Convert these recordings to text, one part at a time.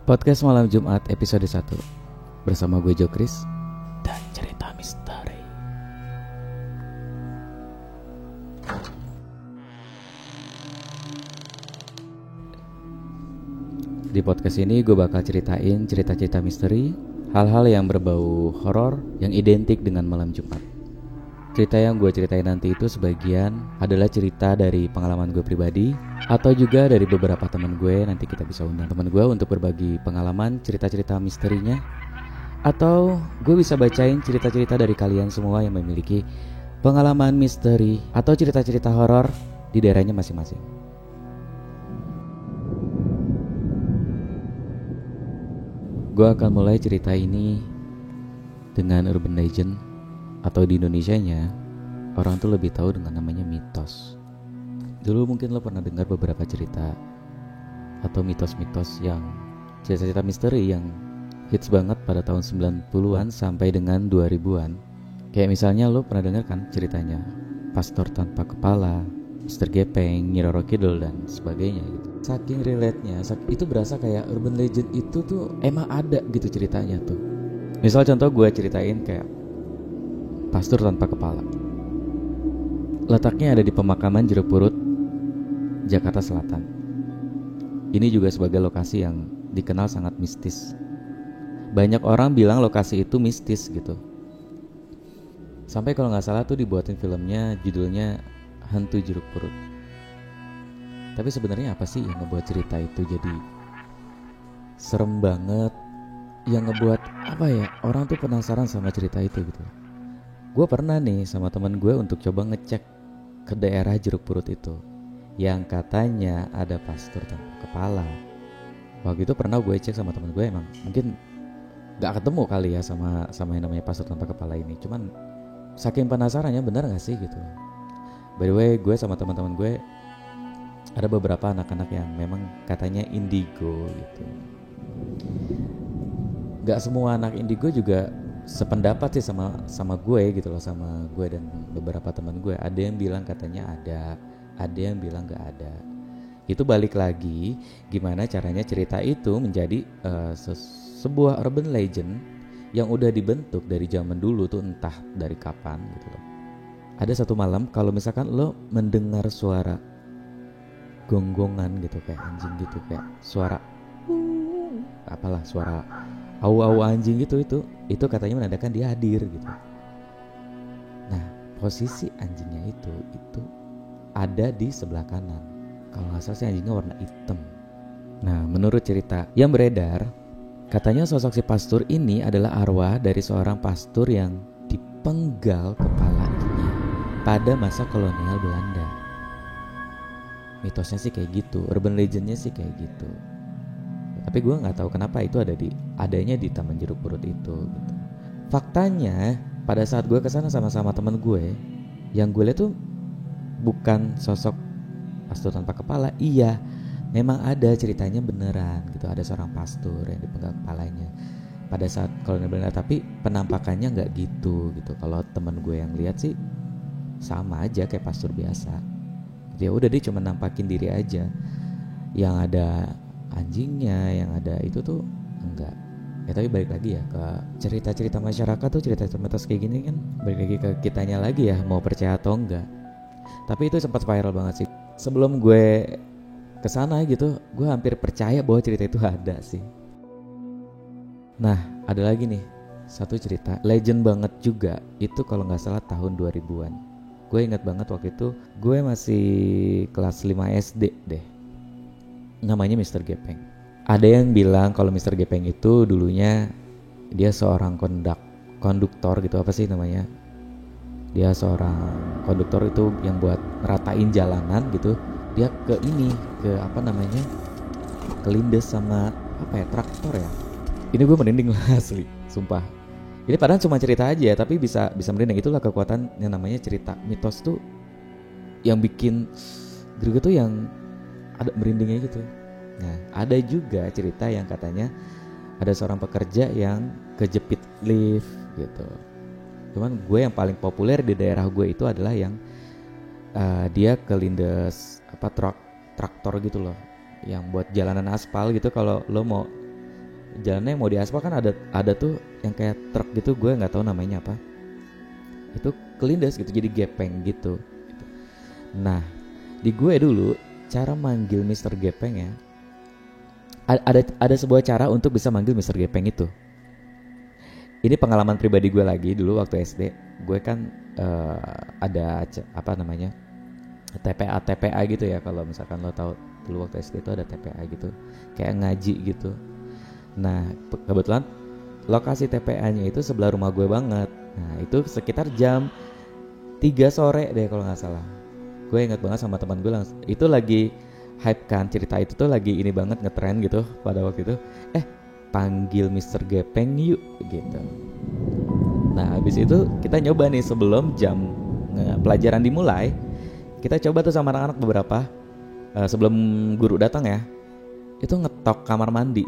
Podcast Malam Jumat episode 1 bersama gue Jokris dan cerita misteri. Di podcast ini gue bakal ceritain cerita-cerita misteri, hal-hal yang berbau horor yang identik dengan malam Jumat. Cerita yang gue ceritain nanti itu sebagian adalah cerita dari pengalaman gue pribadi atau juga dari beberapa teman gue. Nanti kita bisa undang teman gue untuk berbagi pengalaman cerita-cerita misterinya, atau gue bisa bacain cerita-cerita dari kalian semua yang memiliki pengalaman misteri atau cerita-cerita horor di daerahnya masing-masing. Gue akan mulai cerita ini dengan urban legend, atau di Indonesianya orang tuh lebih tahu dengan namanya mitos. Dulu mungkin lo pernah dengar beberapa cerita atau mitos-mitos yang cerita-cerita misteri yang hits banget pada tahun 90-an sampai dengan 2000-an. Kayak misalnya lo pernah dengar kan ceritanya Pastor Tanpa Kepala, Mr. Gepeng, Nyi Roro Kidul dan sebagainya gitu. Saking relate-nya, itu berasa kayak urban legend itu tuh emang ada gitu ceritanya tuh. Misal contoh gue ceritain kayak Pastor Tanpa Kepala. Letaknya ada di pemakaman Jeruk Purut, Jakarta Selatan. Ini juga sebagai lokasi yang dikenal sangat mistis. Banyak orang bilang lokasi itu mistis gitu. Sampai kalau gak salah tuh dibuatin filmnya, judulnya Hantu Jeruk Purut. Tapi sebenarnya apa sih yang ngebuat cerita itu jadi serem banget, yang ngebuat orang tuh penasaran sama cerita itu gitu. Gue pernah nih sama teman gue untuk coba ngecek ke daerah Jeruk Purut itu, yang katanya ada pastor tanpa kepala. Waktu itu pernah gue cek sama teman gue, emang mungkin gak ketemu kali ya sama yang namanya pastor tanpa kepala ini. Cuman saking penasarannya, benar gak sih gitu. By the way, gue sama teman-teman gue ada beberapa anak-anak yang memang katanya indigo gitu. Gak semua anak indigo juga sependapat sih sama gue gitu loh, sama gue dan beberapa teman gue. Ada yang bilang katanya ada yang bilang gak ada. Itu balik lagi gimana caranya cerita itu menjadi sebuah urban legend yang udah dibentuk dari zaman dulu tuh, entah dari kapan gitu loh. Ada satu malam kalau misalkan lo mendengar suara gonggongan gitu, kayak anjing gitu, kayak suara suara au-au anjing gitu, itu katanya menandakan dia hadir gitu. Nah, posisi anjingnya itu ada di sebelah kanan. Kalau nggak salah sih anjingnya warna hitam. Nah, menurut cerita yang beredar, katanya sosok si pastor ini adalah arwah dari seorang pastor yang dipenggal kepalanya pada masa kolonial Belanda. Mitosnya sih kayak gitu, urban legendnya sih kayak gitu. Tapi gue nggak tahu kenapa itu adanya di Taman Jeruk Purut itu gitu. Faktanya pada saat gue kesana sama teman gue, yang gue lihat tuh bukan sosok pastor tanpa kepala. Iya, memang ada ceritanya beneran gitu, ada seorang pastor yang dipenggal kepalanya pada saat kolonial Belanda. Tapi penampakannya nggak gitu. Kalau teman gue yang lihat sih sama aja kayak pastor biasa. Ya udah, dia cuma nampakin diri aja. Yang ada anjingnya, yang ada itu tuh enggak. Ya tapi balik lagi ya ke cerita-cerita masyarakat tuh, cerita-cerita mitos kayak gini kan balik lagi ke kitanya lagi ya, mau percaya atau enggak. Tapi itu sempat viral banget sih. Sebelum gue kesana gitu, gue hampir percaya bahwa cerita itu ada sih. Nah, ada lagi nih satu cerita legend banget juga. Itu kalau gak salah tahun 2000-an. Gue ingat banget waktu itu gue masih kelas 5 SD deh. Namanya Mr. Gepeng. Ada yang bilang kalau Mr. Gepeng itu dulunya dia seorang konduktor gitu, apa sih namanya? Dia seorang konduktor itu yang buat meratain jalanan gitu. Dia kelindes sama traktor ya. Ini gue merinding lah asli, sumpah. Ini padahal cuma cerita aja, tapi bisa merinding. Itulah kekuatan yang namanya cerita mitos tuh, yang bikin greget tuh, yang ada merindingnya gitu. Nah, ada juga cerita yang katanya ada seorang pekerja yang kejepit lift gitu. Cuman gue yang paling populer di daerah gue itu adalah yang dia kelindes traktor gitu loh, yang buat jalanan aspal gitu. Kalau lo mau jalannya yang mau diaspal kan ada tuh yang kayak truk gitu, gue nggak tahu namanya apa, itu kelindes gitu jadi gepeng gitu. Nah di gue dulu cara manggil Mr. Gepeng ya, ada sebuah cara untuk bisa manggil Mr. Gepeng itu. Ini pengalaman pribadi gue lagi dulu waktu SD. Gue kan ada apa namanya TPA gitu ya, kalau misalkan lo tahu dulu waktu SD itu ada TPA gitu, kayak ngaji gitu. Nah kebetulan lokasi TPA-nya itu sebelah rumah gue banget. Nah itu sekitar jam 3 sore deh kalau nggak salah. Gue ingat banget sama teman gue langsung, itu lagi hype kan, cerita itu tuh lagi ini banget, ngetren gitu pada waktu itu. Panggil Mr. Gepeng yuk gitu. Nah habis itu kita nyoba nih sebelum jam pelajaran dimulai, kita coba tuh sama anak-anak beberapa sebelum guru datang ya, itu ngetok kamar mandi.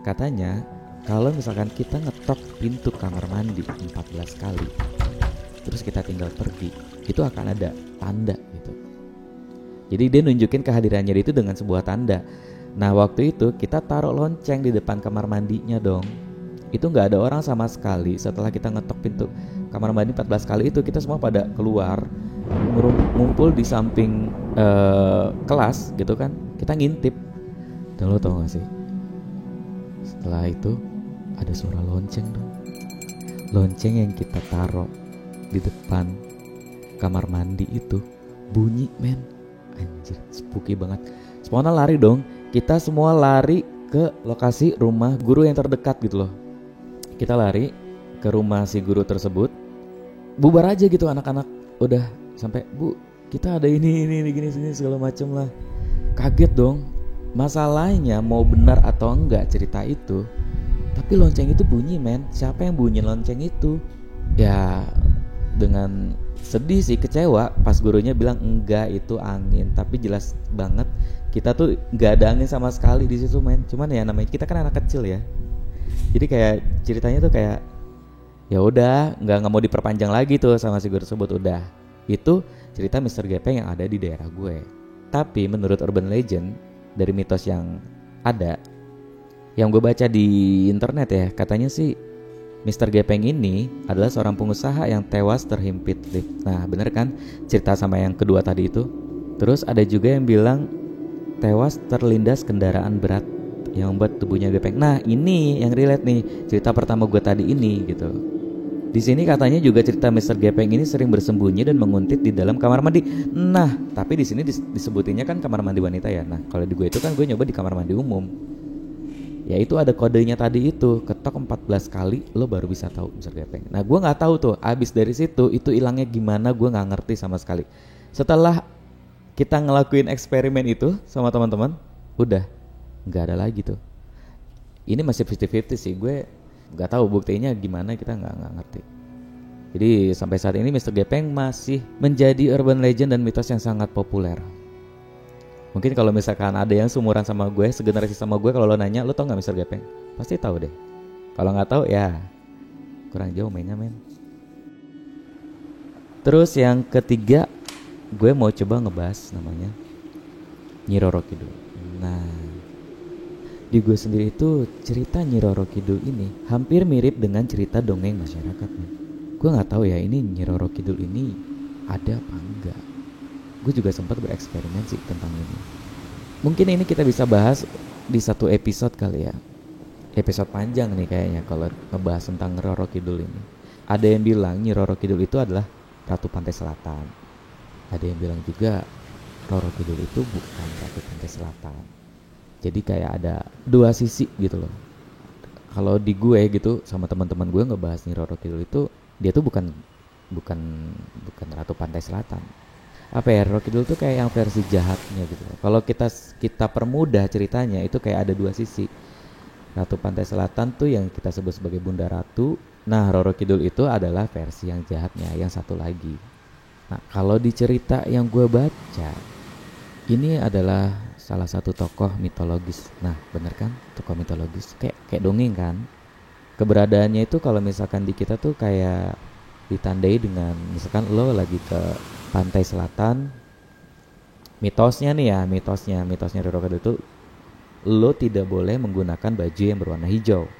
Katanya kalau misalkan kita ngetok pintu kamar mandi 14 kali terus kita tinggal pergi, itu akan ada tanda gitu. Jadi dia nunjukin kehadirannya itu dengan sebuah tanda. Nah waktu itu kita taruh lonceng di depan kamar mandinya dong. Itu gak ada orang sama sekali. Setelah kita ngetok pintu kamar mandi 14 kali itu, kita semua pada keluar, ngumpul di samping kelas gitu kan. Kita ngintip. Dan lo tau gak sih, setelah itu ada suara lonceng dong. Lonceng yang kita taruh di depan kamar mandi itu bunyi men. Anjir, spooky banget. Semuanya lari dong. Kita semua lari ke lokasi rumah guru yang terdekat gitu loh. Kita lari ke rumah si guru tersebut. Bubar aja gitu anak-anak. Udah sampai, "Bu, kita ada ini gini segala macem lah." Kaget dong. Masalahnya mau benar atau enggak cerita itu, tapi lonceng itu bunyi men. Siapa yang bunyi lonceng itu? Ya dengan sedih sih, kecewa pas gurunya bilang enggak itu angin. Tapi jelas banget kita tuh nggak ada angin sama sekali di situ men. Cuman ya namanya kita kan anak kecil ya, jadi kayak ceritanya tuh kayak ya udah nggak mau diperpanjang lagi tuh sama si guru tersebut. Udah, itu cerita Mr. Gepeng yang ada di daerah gue. Tapi menurut urban legend dari mitos yang ada, yang gue baca di internet ya, katanya sih Mr. Gepeng ini adalah seorang pengusaha yang tewas terhimpit lift. Nah bener kan cerita sama yang kedua tadi itu. Terus ada juga yang bilang tewas terlindas kendaraan berat yang membuat tubuhnya gepeng. Nah ini yang relate nih, cerita pertama gue tadi ini gitu. Di sini katanya juga cerita Mr. Gepeng ini sering bersembunyi dan menguntit di dalam kamar mandi. Nah tapi di sini disebutinnya kan kamar mandi wanita ya. Nah kalau di gue itu kan gue nyoba di kamar mandi umum. Ya itu ada kodenya tadi itu, ketok 14 kali lo baru bisa tahu Mr. Gepeng. Nah gue nggak tahu tuh abis dari situ itu hilangnya gimana, gue nggak ngerti sama sekali. Setelah kita ngelakuin eksperimen itu sama teman-teman, udah nggak ada lagi tuh. Ini masih 50-50 sih, gue nggak tahu buktinya gimana, kita nggak ngerti. Jadi sampai saat ini Mr. Gepeng masih menjadi urban legend dan mitos yang sangat populer. Mungkin kalau misalkan ada yang seumuran sama gue, segenerasi sama gue, kalau lo nanya, lo tau nggak Mr. Gepeng? Pasti tahu deh. Kalau nggak tahu ya kurang jauh mainnya men. Terus yang ketiga, gue mau coba ngebahas namanya Nyi Roro Kidul. Nah, di gue sendiri itu cerita Nyi Roro Kidul ini hampir mirip dengan cerita dongeng masyarakat. Gue nggak tahu ya ini Nyi Roro Kidul ini ada apa enggak. Gue juga sempat bereksperimen sih tentang ini. Mungkin ini kita bisa bahas di satu episode kali ya. Episode panjang nih kayaknya kalau ngebahas tentang Roro Kidul ini. Ada yang bilang Nyi Roro Kidul itu adalah Ratu Pantai Selatan. Ada yang bilang juga Roro Kidul itu bukan Ratu Pantai Selatan. Jadi kayak ada dua sisi gitu loh. Kalau di gue gitu sama teman-teman gue ngebahas Nyi Roro Kidul itu, dia tuh bukan Ratu Pantai Selatan. Apa ya, Roro Kidul tuh kayak yang versi jahatnya gitu. Kalau kita permudah ceritanya itu kayak ada dua sisi. Ratu Pantai Selatan tuh yang kita sebut sebagai Bunda Ratu. Nah Roro Kidul itu adalah versi yang jahatnya, yang satu lagi. Nah kalau di cerita yang gue baca, ini adalah salah satu tokoh mitologis. Nah bener kan, tokoh mitologis kayak dongeng kan. Keberadaannya itu kalau misalkan di kita tuh kayak ditandai dengan misalkan lo lagi ke pantai selatan. Mitosnya nih ya, mitosnya Roro Kidul itu lo tidak boleh menggunakan baju yang berwarna hijau.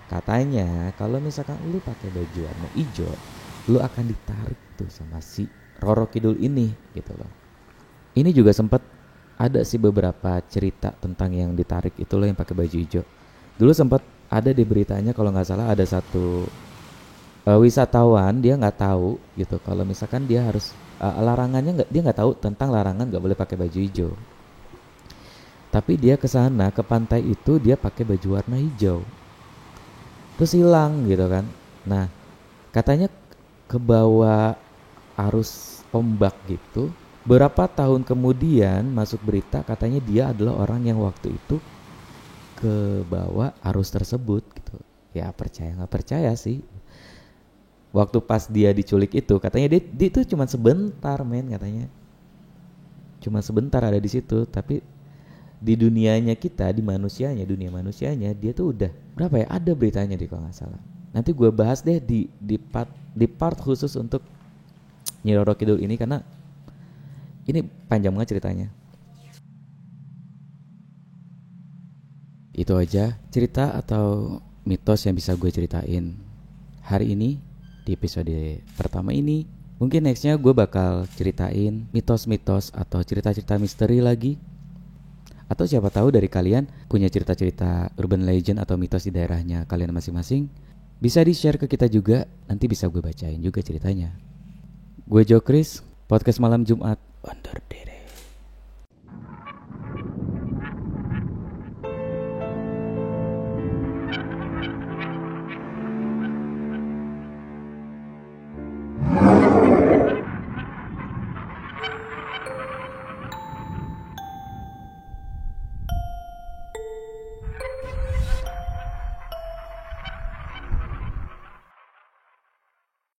Katanya kalau misalkan lo pakai baju warna hijau, lo akan ditarik tuh sama si Roro Kidul ini gitu loh. Ini juga sempat ada sih beberapa cerita tentang yang ditarik itu loh yang pakai baju hijau. Dulu sempat ada di beritanya kalau nggak salah ada satu wisatawan, dia nggak tahu gitu kalau misalkan dia harus larangannya, dia nggak tahu tentang larangan nggak boleh pakai baju hijau. Tapi dia ke sana ke pantai itu dia pakai baju warna hijau. Terus hilang gitu kan. Nah, katanya ke bawah arus ombak gitu. Berapa tahun kemudian masuk berita katanya dia adalah orang yang waktu itu ke bawah arus tersebut gitu. Ya percaya nggak percaya sih. Waktu pas dia diculik itu katanya dia itu cuma sebentar katanya. Cuma sebentar ada di situ, tapi di dunianya kita, di manusianya, dunia manusianya dia tuh udah berapa ya? Ada beritanya deh kalau nggak salah. Nanti gue bahas deh di part khusus untuk Nyi Roro Kidul ini karena ini panjang banget ceritanya. Itu aja cerita atau mitos yang bisa gue ceritain hari ini di episode pertama ini. Mungkin nextnya gue bakal ceritain mitos-mitos atau cerita-cerita misteri lagi. Atau siapa tahu dari kalian punya cerita-cerita urban legend atau mitos di daerahnya kalian masing-masing, bisa di-share ke kita juga, nanti bisa gue bacain juga ceritanya. Gue Jokris, podcast malam Jumat undur diri.